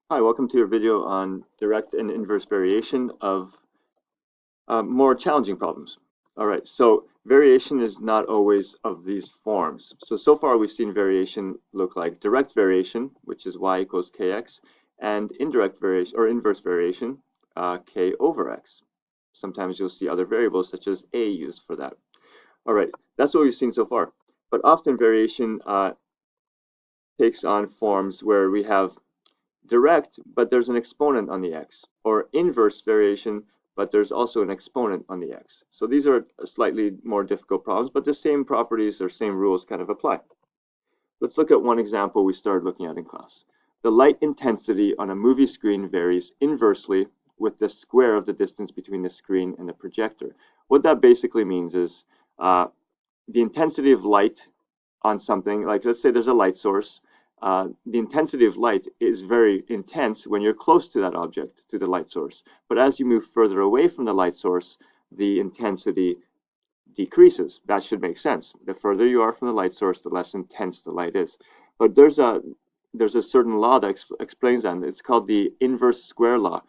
Hi, welcome to your video on direct and inverse variation of more challenging problems. All right, so variation is not always of these forms. So far we've seen variation look like direct variation, which is y equals kx, and indirect variation or inverse variation, k over x. Sometimes you'll see other variables such as a used for that. All right, that's what we've seen so far. But often variation takes on forms where we have direct, but there's an exponent on the x, or inverse variation, but there's also an exponent on the x. So these are slightly more difficult problems, but the same properties or same rules kind of apply. Let's look at one example we started looking at in class. The light intensity on a movie screen varies inversely with the square of the distance between the screen and the projector. What that basically means is the intensity of light on something, like let's say there's a light source, the intensity of light is very intense when you're close to that object, to the light source. But as you move further away from the light source, the intensity decreases. That should make sense. The further you are from the light source, the less intense the light is. But there's a certain law that explains that. It's called the inverse square law.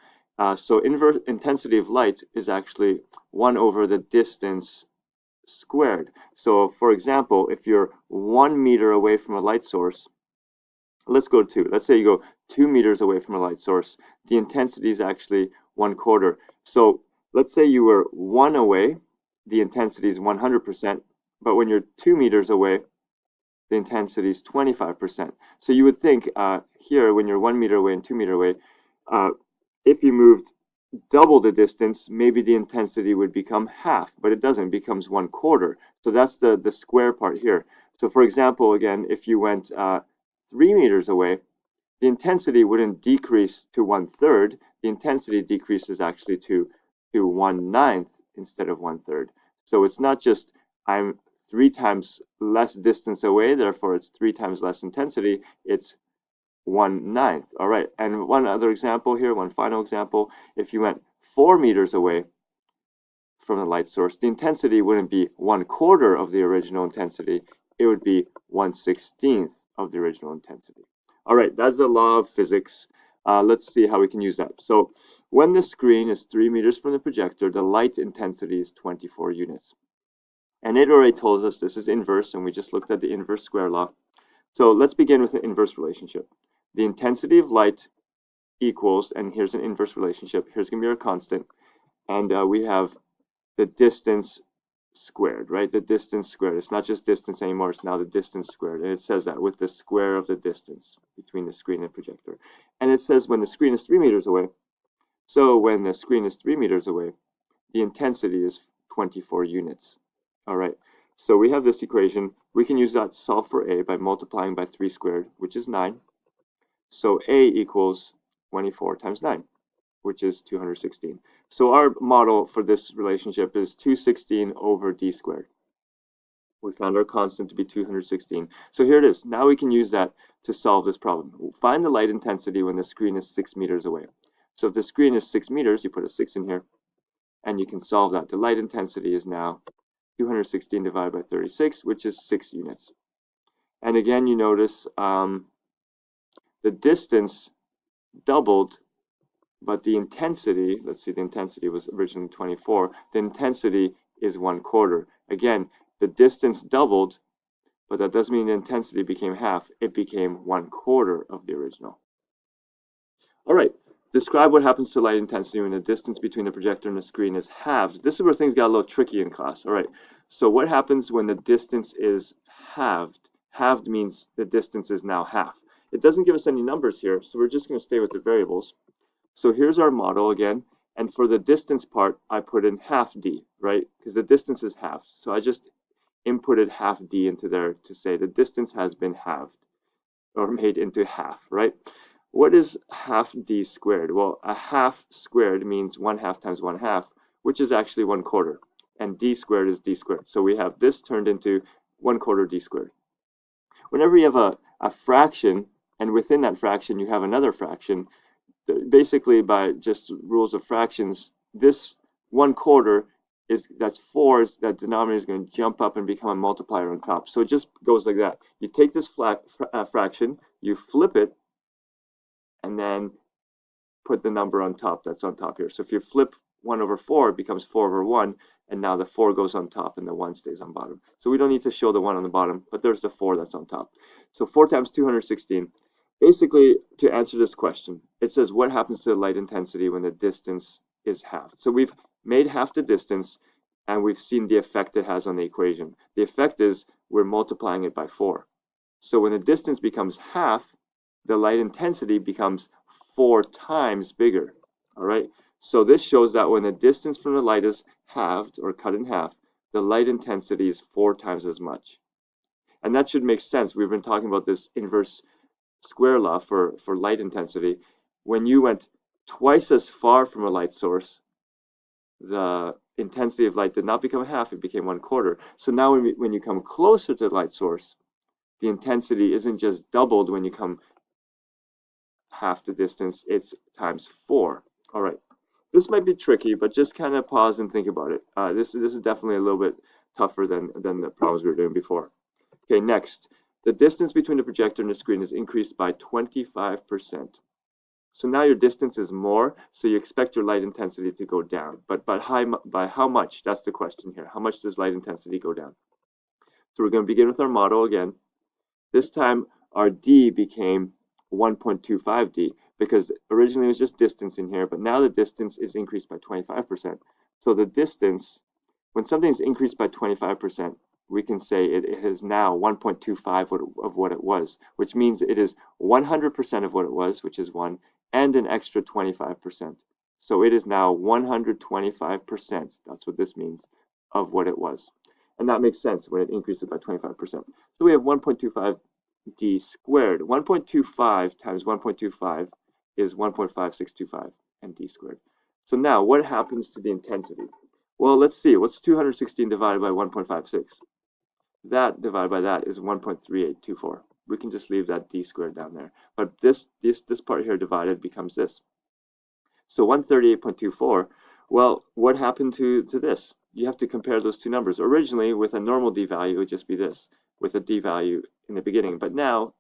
So inverse intensity of light is actually 1 over the distance squared. So for example, if you're 1 meter away from a light source, let's go to 2. Let's say you go 2 meters away from a light source. The intensity is actually 1/4. So let's say you were 1 away, the intensity is 100%, but when you're 2 meters away, the intensity is 25%. So you would think here, when you're 1 meter away and 2 meter away, uh, if you moved double the distance, maybe the intensity would become half, but it doesn't, it becomes 1/4. So that's the square part here. So for example, again, if you went 3 meters away, the intensity wouldn't decrease to 1/3. The intensity decreases actually to 1/9 instead of 1/3. So it's not just I'm 3 times less distance away, therefore it's 3 times less intensity. It's 1/9. All right, and one other example here, one final example. If you went 4 meters away from the light source, the intensity wouldn't be 1/4 of the original intensity. It would be 1/16 of the original intensity. All right, that's the law of physics. Let's see how we can use that. So when the screen is 3 meters from the projector, the light intensity is 24 units. And it already told us this is inverse, and we just looked at the inverse square law. So let's begin with the inverse relationship. The intensity of light equals, and here's an inverse relationship. Here's going to be our constant. And we have the distance squared, right? The distance squared. It's not just distance anymore. It's now the distance squared. And it says that with the square of the distance between the screen and projector. And it says when the screen is 3 meters away. So when the screen is 3 meters away, the intensity is 24 units. All right. So we have this equation. We can use that to solve for a by multiplying by 3 squared, which is 9. So a equals 24 times 9, which is 216. So our model for this relationship is 216 over d squared. We found our constant to be 216. So here it is. Now we can use that to solve this problem. We'll find the light intensity when the screen is 6 meters away. So if the screen is 6 meters, you put a 6 in here, and you can solve that. The light intensity is now 216 divided by 36, which is 6 units. And again, you notice the distance doubled, but the intensity, let's see, the intensity was originally 24. The intensity is 1/4. Again, the distance doubled, but that doesn't mean the intensity became half. It became 1/4 of the original. All right, describe what happens to light intensity when the distance between the projector and the screen is halved. This is where things got a little tricky in class. All right, so what happens when the distance is halved? Halved means the distance is now half. It doesn't give us any numbers here, so we're just going to stay with the variables. So here's our model again, and for the distance part, I put in half d, right? Because the distance is halved. So I just inputted half d into there to say the distance has been halved, or made into half, right? What is half d squared? Well, a half squared means 1/2 times 1/2, which is actually 1/4. And d squared is d squared. So we have this turned into 1/4 d squared. Whenever you have a fraction, and within that fraction you have another fraction, basically by just rules of fractions, this 1/4 that's 4, that denominator is going to jump up and become a multiplier on top. So it just goes like that. You take this fraction, you flip it, and then put the number on top that's on top here. So if you flip 1 over 4, it becomes 4 over 1, and now the 4 goes on top and the 1 stays on bottom. So we don't need to show the 1 on the bottom, but there's the 4 that's on top. So 4 times 216. Basically, to answer this question, it says what happens to the light intensity when the distance is halved. So we've made half the distance, and we've seen the effect it has on the equation. The effect is we're multiplying it by 4. So when the distance becomes half, the light intensity becomes 4 times bigger. All right. So this shows that when the distance from the light is halved or cut in half, the light intensity is 4 times as much. And that should make sense. We've been talking about this inverse square law for light intensity. When you went twice as far from a light source, the intensity of light did not become half, it became 1/4. So now when you come closer to the light source, the intensity isn't just doubled when you come half the distance, it's times 4. All right. This might be tricky, but just kind of pause and think about it. This is definitely a little bit tougher than the problems we were doing before. Okay, next. The distance between the projector and the screen is increased by 25%. So now your distance is more, so you expect your light intensity to go down. But by how much? That's the question here. How much does light intensity go down? So we're going to begin with our model again. This time our d became 1.25d because originally it was just distance in here, but now the distance is increased by 25%. So the distance, when something is increased by 25%, we can say it is now 1.25 of what it was, which means it is 100% of what it was, which is 1, and an extra 25%. So it is now 125%, that's what this means, of what it was. And that makes sense when it increases by 25%. So we have 1.25d squared. 1.25 times 1.25 is 1.5625 and d squared. So now what happens to the intensity? Well, let's see. What's 216 divided by 1.56? That divided by that is 1.3824. We can just leave that d squared down there. But this part here divided becomes this. So 138.24, well, what happened to this? You have to compare those two numbers. Originally, with a normal d value, it would just be this, with a d value in the beginning. But now,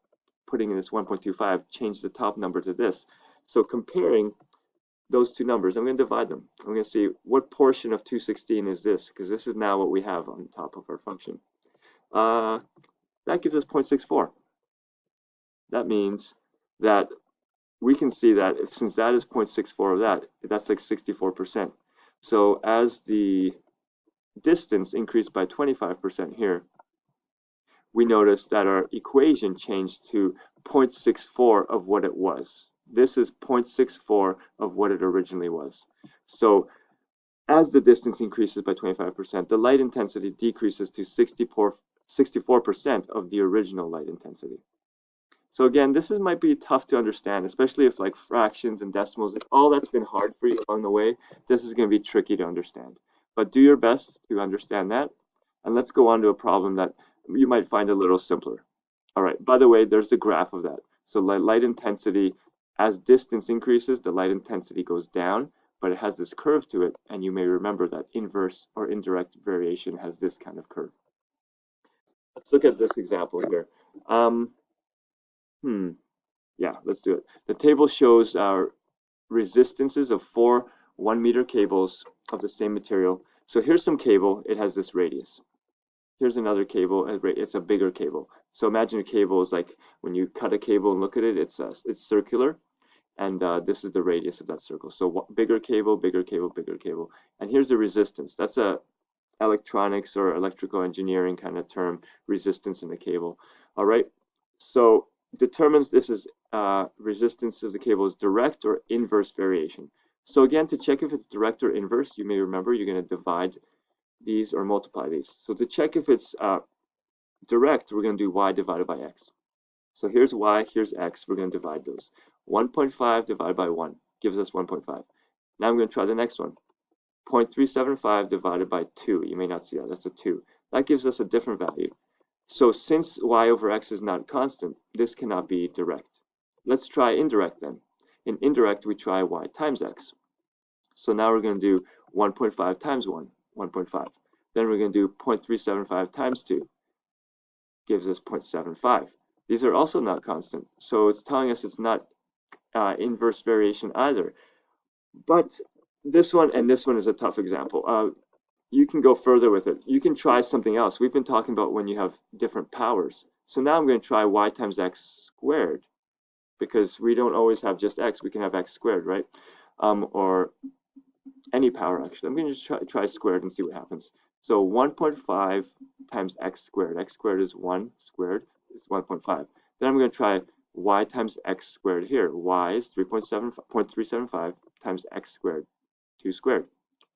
putting in this 1.25, change the top number to this. So comparing those two numbers, I'm going to divide them. I'm going to see what portion of 216 is this, because this is now what we have on top of our function. That gives us 0.64. That means that we can see that since that is 0.64 of that, that's like 64%. So as the distance increased by 25% here, we notice that our equation changed to 0.64 of what it was. This is 0.64 of what it originally was. So as the distance increases by 25%, the light intensity decreases to 64% of the original light intensity. So again, this might be tough to understand, especially if like fractions and decimals, if all that's been hard for you along the way, this is going to be tricky to understand. But do your best to understand that. And let's go on to a problem that you might find a little simpler. All right, by the way, there's the graph of that. So light intensity, as distance increases, the light intensity goes down, but it has this curve to it. And you may remember that inverse or indirect variation has this kind of curve. Let's look at this example here. Yeah, let's do it. The table shows our resistances of 4 1-meter cables of the same material. So here's some cable, it has this radius. Here's another cable, it's a bigger cable. So imagine a cable is like when you cut a cable and look at it, it's circular, and this is the radius of that circle. So bigger cable, bigger cable, bigger cable. And here's the resistance. That's a electronics or electrical engineering kind of term, resistance in the cable. All right, so determines this is resistance of the cable is direct or inverse variation. So again, to check if it's direct or inverse, you may remember you're going to divide these or multiply these. So to check if it's direct, we're going to do y divided by x. So here's y, here's x, we're going to divide those. 1.5 divided by 1 gives us 1.5. Now I'm going to try the next one. 0.375 divided by 2, you may not see that, that's a 2. That gives us a different value. So since y over x is not constant, this cannot be direct. Let's try indirect then. In indirect, we try y times x. So now we're going to do 1.5 times 1, 1.5. Then we're going to do 0.375 times 2, gives us 0.75. These are also not constant, so it's telling us it's not inverse variation either. But this one and this one is a tough example. You can go further with it. You can try something else. We've been talking about when you have different powers. So now I'm going to try y times x squared, because we don't always have just x. We can have x squared, right? Or any power, actually. I'm going to just try squared and see what happens. So 1.5 times x squared. X squared is 1 squared. It's 1.5. Then I'm going to try y times x squared here. Y is 3.75 times x squared, 2 squared.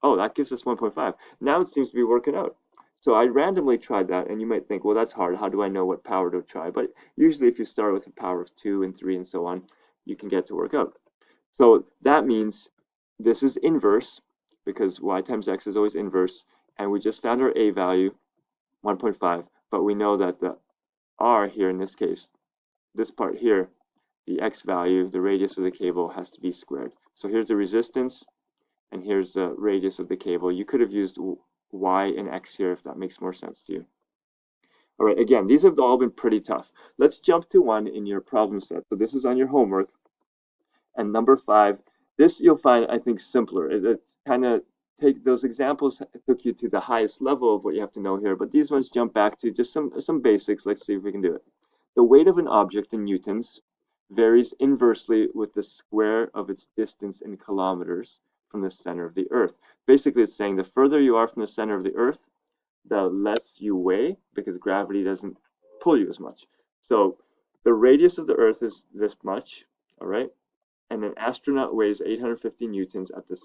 Oh, that gives us 1.5. Now it seems to be working out. So I randomly tried that, and you might think, well, that's hard. How do I know what power to try? But usually if you start with a power of 2 and 3 and so on, you can get to work out. So that means this is inverse, because y times x is always inverse, and we just found our a value, 1.5, but we know that the r here in this case, this part here, the x value, the radius of the cable, has to be squared. So here's the resistance, and here's the radius of the cable. You could have used y and x here if that makes more sense to you. All right, again, these have all been pretty tough. Let's jump to one in your problem set. So this is on your homework. And number 5, this you'll find, I think, simpler. It's kind of take those examples took you to the highest level of what you have to know here, but these ones jump back to just some basics. Let's see if we can do it. The weight of an object in newtons varies inversely with the square of its distance in kilometers from the center of the Earth. Basically, it's saying the further you are from the center of the Earth, the less you weigh, because gravity doesn't pull you as much. So the radius of the Earth is this much, all right? And an astronaut weighs 850 newtons at the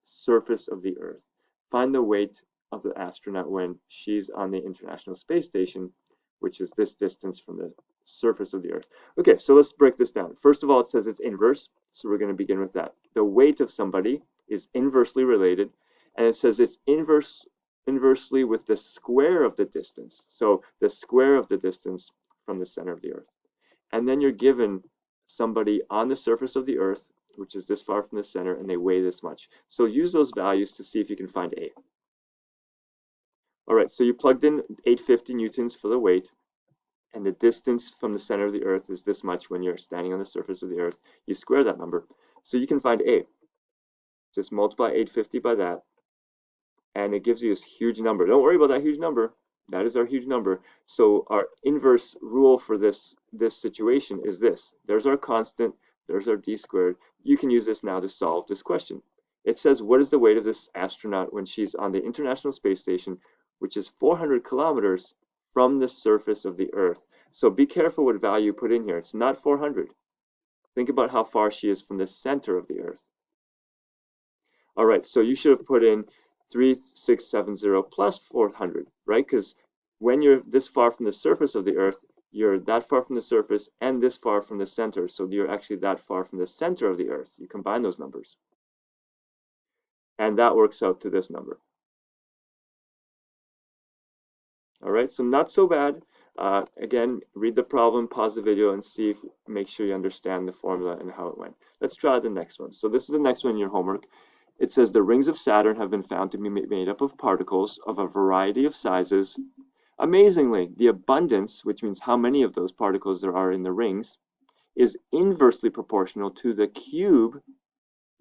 surface of the Earth. Find the weight of the astronaut when she's on the International Space Station, which is this distance from the surface of the Earth. Okay, so let's break this down. First of all, it says it's inverse, so we're going to begin with that. The weight of somebody is inversely related, and it says it's inversely with the square of the distance. So the square of the distance from the center of the Earth. And then you're given somebody on the surface of the Earth, which is this far from the center, and they weigh this much. So use those values to see if you can find A. All right, so you plugged in 850 newtons for the weight, and the distance from the center of the Earth is this much when you're standing on the surface of the Earth. You square that number, so you can find A. Just multiply 850 by that, and it gives you this huge number. Don't worry about that huge number. That is our huge number. So our inverse rule for this situation is this. There's our constant. There's our d squared. You can use this now to solve this question. It says, what is the weight of this astronaut when she's on the International Space Station, which is 400 kilometers from the surface of the Earth? So be careful what value you put in here. It's not 400. Think about how far she is from the center of the Earth. All right, so you should have put in 3670 plus 400, right? Because when you're this far from the surface of the Earth, you're that far from the surface and this far from the center. So you're actually that far from the center of the Earth. You combine those numbers. And that works out to this number. All right, so not so bad. Again, read the problem, pause the video, and see if make sure you understand the formula and how it went. Let's try the next one. So this is the next one in your homework. It says the rings of Saturn have been found to be made up of particles of a variety of sizes. Amazingly, the abundance, which means how many of those particles there are in the rings, is inversely proportional to the cube.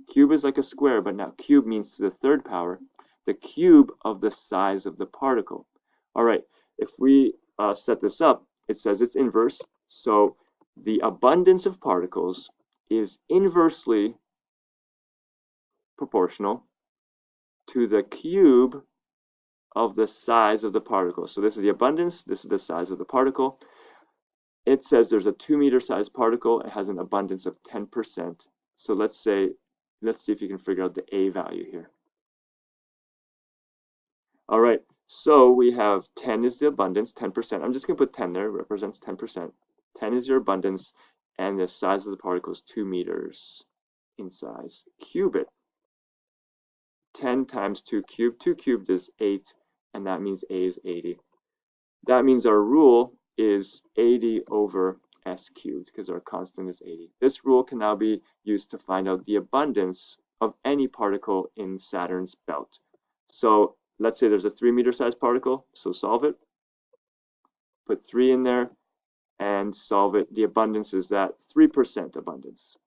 Cube is like a square, but now cube means to the third power, the cube of the size of the particle. All right, if we set this up, it says it's inverse. So the abundance of particles is inversely proportional to the cube of the size of the particle. So this is the abundance, this is the size of the particle. It says there's a 2-meter sized particle. It has an abundance of 10%. So let's see if you can figure out the A value here. All right, so we have 10 is the abundance, 10%. I'm just going to put 10 there, it represents 10%. 10 is your abundance, and the size of the particle is 2 meters in size. Cube it. 10 times 2 cubed. 2 cubed is 8, and that means A is 80. That means our rule is 80 over s cubed, because our constant is 80. This rule can now be used to find out the abundance of any particle in Saturn's belt. So let's say there's a 3-meter sized particle, so solve it. Put 3 in there and solve it. The abundance is that 3% abundance.